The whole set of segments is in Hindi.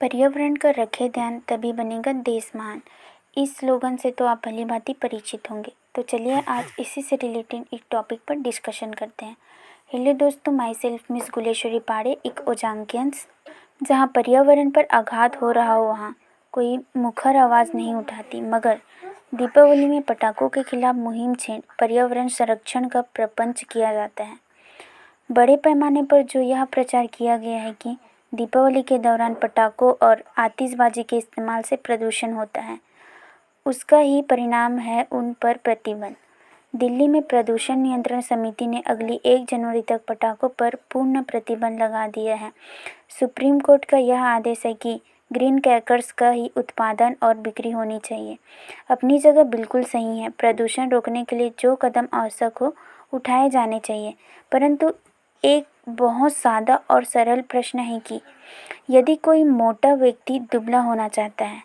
पर्यावरण का रखें ध्यान तभी बनेगा देश महान। इस स्लोगन से तो आप भली भांति परिचित होंगे। तो चलिए आज इसी से रिलेटेड एक टॉपिक पर डिस्कशन करते हैं। हेलो दोस्तों, माई सेल्फ मिस गुलेश्वरी पाड़े, एक ओजांकियंस। जहाँ पर्यावरण पर आघात हो रहा हो वहाँ कोई मुखर आवाज़ नहीं उठाती, मगर दीपावली में पटाखों के खिलाफ मुहिम छेड़ पर्यावरण संरक्षण का प्रपंच किया जाता है। बड़े पैमाने पर जो यह प्रचार किया गया है कि दीपावली के दौरान पटाखों और आतिशबाजी के इस्तेमाल से प्रदूषण होता है, उसका ही परिणाम है उन पर प्रतिबंध। दिल्ली में प्रदूषण नियंत्रण समिति ने अगली 1 जनवरी तक पटाखों पर पूर्ण प्रतिबंध लगा दिया है। सुप्रीम कोर्ट का यह आदेश है कि ग्रीन क्रैकर्स का ही उत्पादन और बिक्री होनी चाहिए। अपनी जगह बिल्कुल सही है। प्रदूषण रोकने के लिए जो कदम आवश्यक हो उठाए जाने चाहिए, परंतु एक बहुत सादा और सरल प्रश्न है कि यदि कोई मोटा व्यक्ति दुबला होना चाहता है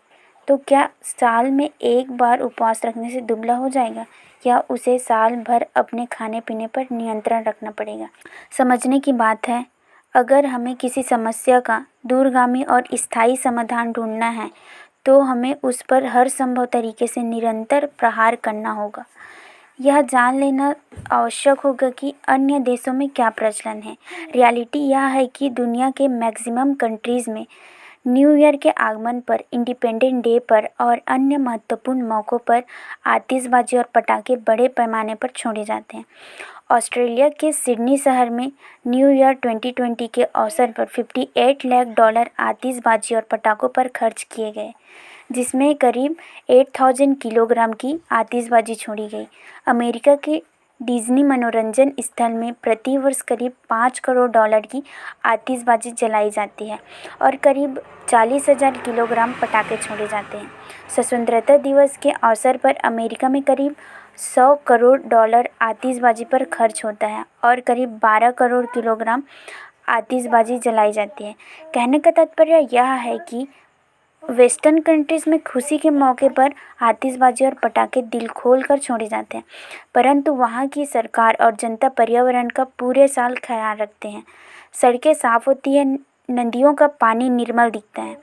तो क्या साल में एक बार उपवास रखने से दुबला हो जाएगा, या उसे साल भर अपने खाने पीने पर नियंत्रण रखना पड़ेगा। समझने की बात है, अगर हमें किसी समस्या का दूरगामी और स्थायी समाधान ढूंढना है तो हमें उस पर हर संभव तरीके से निरंतर प्रहार करना होगा। यह जान लेना आवश्यक होगा कि अन्य देशों में क्या प्रचलन है। रियलिटी यह है कि दुनिया के मैक्सिमम कंट्रीज़ में न्यू ईयर के आगमन पर, इंडिपेंडेंस डे पर और अन्य महत्वपूर्ण मौक़ों पर आतिशबाजी और पटाखे बड़े पैमाने पर छोड़े जाते हैं। ऑस्ट्रेलिया के सिडनी शहर में न्यू ईयर 2020 के अवसर पर $58 लाख आतिशबाजी और पटाखों पर खर्च किए गए, जिसमें करीब 8000 किलोग्राम की आतिशबाजी छोड़ी गई। अमेरिका के डिज्नी मनोरंजन स्थल में प्रतिवर्ष करीब $5 करोड़ की आतिशबाजी जलाई जाती है और करीब 40,000 किलोग्राम पटाखे छोड़े जाते हैं। स्वतंत्रता दिवस के अवसर पर अमेरिका में करीब $100 करोड़ आतिशबाजी पर खर्च होता है और करीब 12 करोड़ किलोग्राम आतिशबाजी जलाई जाती है। कहने का तात्पर्य यह है कि वेस्टर्न कंट्रीज़ में खुशी के मौके पर आतिशबाजी और पटाखे दिल खोल कर छोड़े जाते हैं, परंतु वहाँ की सरकार और जनता पर्यावरण का पूरे साल ख्याल रखते हैं। सड़कें साफ़ होती हैं, नदियों का पानी निर्मल दिखता है,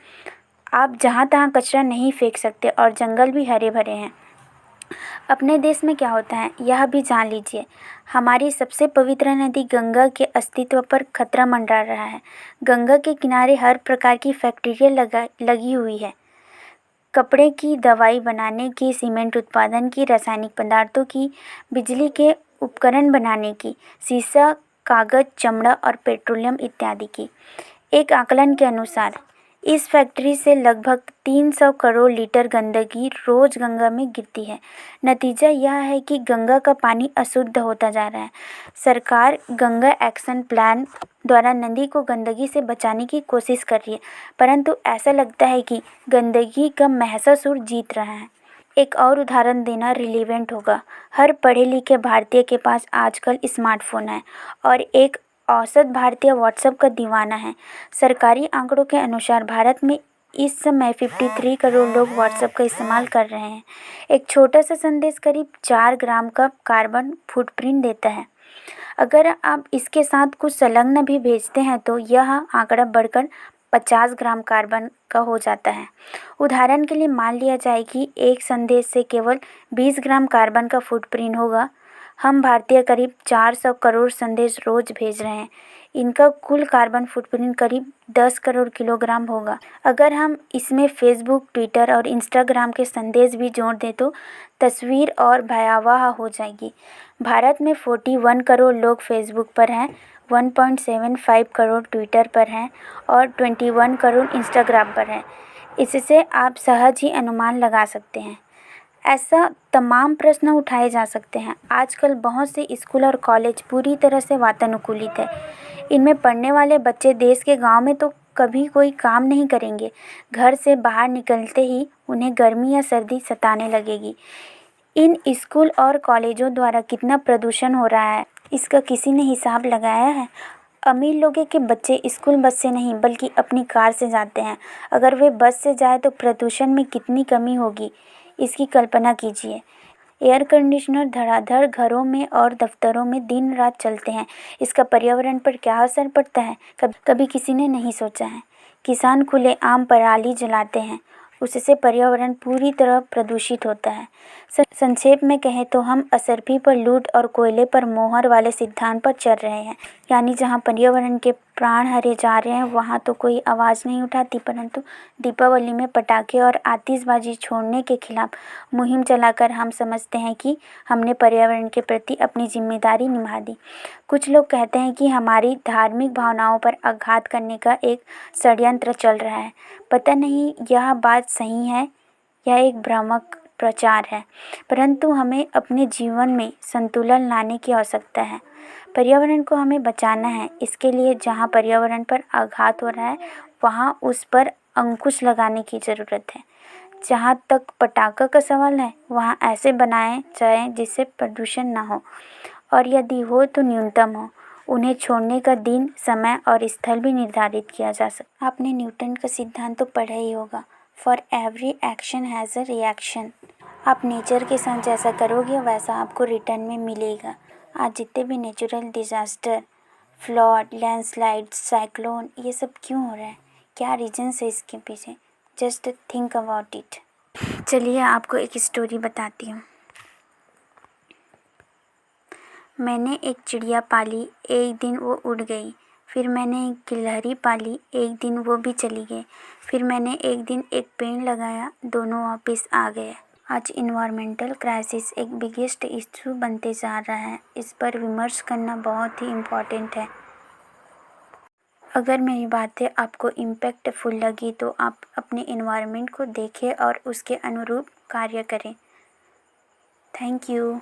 आप जहाँ तहाँ कचरा नहीं फेंक सकते और जंगल भी हरे भरे हैं। अपने देश में क्या होता है यह भी जान लीजिए। हमारी सबसे पवित्र नदी गंगा के अस्तित्व पर खतरा मंडरा रहा है। गंगा के किनारे हर प्रकार की फैक्ट्रियाँ लगी हुई है। कपड़े की, दवाई बनाने की, सीमेंट उत्पादन की, रासायनिक पदार्थों की, बिजली के उपकरण बनाने की, शीशा, कागज़, चमड़ा और पेट्रोलियम इत्यादि की। एक आकलन के अनुसार इस फैक्ट्री से लगभग 300 करोड़ लीटर गंदगी रोज़ गंगा में गिरती है। नतीजा यह है कि गंगा का पानी अशुद्ध होता जा रहा है। सरकार गंगा एक्शन प्लान द्वारा नदी को गंदगी से बचाने की कोशिश कर रही है, परंतु ऐसा लगता है कि गंदगी का महिषासुर जीत रहा है। एक और उदाहरण देना रिलेवेंट होगा। हर पढ़े लिखे भारतीय के पास आजकल स्मार्टफोन है और एक औसत भारतीय व्हाट्सएप का दीवाना है। सरकारी आंकड़ों के अनुसार भारत में इस समय 53 करोड़ लोग व्हाट्सएप का इस्तेमाल कर रहे हैं। एक छोटा सा संदेश करीब 4 ग्राम का कार्बन फुटप्रिंट देता है। अगर आप इसके साथ कुछ संलग्न भी भेजते हैं तो यह आंकड़ा बढ़कर 50 ग्राम कार्बन का हो जाता है। उदाहरण के लिए मान लिया जाए कि एक संदेश से केवल 20 ग्राम कार्बन का फुटप्रिंट होगा। हम भारतीय करीब 400 करोड़ संदेश रोज भेज रहे हैं। इनका कुल कार्बन फुटप्रिंट करीब 10 करोड़ किलोग्राम होगा। अगर हम इसमें फेसबुक, ट्विटर और इंस्टाग्राम के संदेश भी जोड़ दें तो तस्वीर और भयावह हो जाएगी। भारत में 41 करोड़ लोग फेसबुक पर हैं, 1.75 करोड़ ट्विटर पर हैं और 21 करोड़ इंस्टाग्राम पर हैं। इससे आप सहज ही अनुमान लगा सकते हैं। ऐसा तमाम प्रश्न उठाए जा सकते हैं। आजकल बहुत से स्कूल और कॉलेज पूरी तरह से वातानुकूलित है। इनमें पढ़ने वाले बच्चे देश के गांव में तो कभी कोई काम नहीं करेंगे। घर से बाहर निकलते ही उन्हें गर्मी या सर्दी सताने लगेगी। इन स्कूल और कॉलेजों द्वारा कितना प्रदूषण हो रहा है, इसका किसी ने हिसाब लगाया है? अमीर लोगों के बच्चे स्कूल बस से नहीं बल्कि अपनी कार से जाते हैं। अगर वे बस से जाए तो प्रदूषण में कितनी कमी होगी, इसकी कल्पना कीजिए। एयर कंडीशनर धड़ाधड़ घरों में और दफ्तरों में दिन रात चलते हैं। इसका पर्यावरण पर क्या असर पड़ता है, कभी किसी ने नहीं सोचा है। किसान खुलेआम पराली जलाते हैं, उससे पर्यावरण पूरी तरह प्रदूषित होता है। संक्षेप में कहें तो हम असरफी पर लूट और कोयले पर मोहर वाले सिद्धांत पर चल रहे हैं। यानी जहाँ पर्यावरण के प्राण हरे जा रहे हैं वहाँ तो कोई आवाज़ नहीं उठाती, परंतु दीपावली में पटाखे और आतिशबाजी छोड़ने के खिलाफ मुहिम चलाकर हम समझते हैं कि हमने पर्यावरण के प्रति अपनी जिम्मेदारी निभा दी। कुछ लोग कहते हैं कि हमारी धार्मिक भावनाओं पर आघात करने का एक षड्यंत्र चल रहा है। पता नहीं यह बात सही है या एक भ्रामक प्रचार है, परंतु हमें अपने जीवन में संतुलन लाने की आवश्यकता है। पर्यावरण को हमें बचाना है। इसके लिए जहाँ पर्यावरण पर आघात हो रहा है वहाँ उस पर अंकुश लगाने की ज़रूरत है। जहाँ तक पटाखा का सवाल है वहाँ ऐसे बनाए जाएं जिससे प्रदूषण ना हो, और यदि हो तो न्यूनतम हो। उन्हें छोड़ने का दिन, समय और स्थल भी निर्धारित किया जा सकता। आपने न्यूटन का सिद्धांत तो पढ़ा ही होगा, for every action has a reaction. आप नेचर के साथ जैसा करोगे वैसा आपको रिटर्न में मिलेगा। आज जितने भी natural disaster, flood, landslide, cyclone, ये सब क्यों हो रहा है? क्या रीजन्स है इसके पीछे? Just think about it. चलिए आपको एक स्टोरी बताती हूँ। मैंने एक चिड़िया पाली, एक दिन वो उड़ गई। फिर मैंने एक गिलहरी पाली, एक दिन वो भी चली गई। फिर मैंने एक दिन एक पेड़ लगाया, दोनों वापस आ गए। आज इन्वायरमेंटल क्राइसिस एक बिगेस्ट इशू बनते जा रहा है। इस पर विमर्श करना बहुत ही इम्पोर्टेंट है। अगर मेरी बातें आपको इम्पैक्टफुल लगी तो आप अपने इन्वायरमेंट को देखें और उसके अनुरूप कार्य करें। Thank you.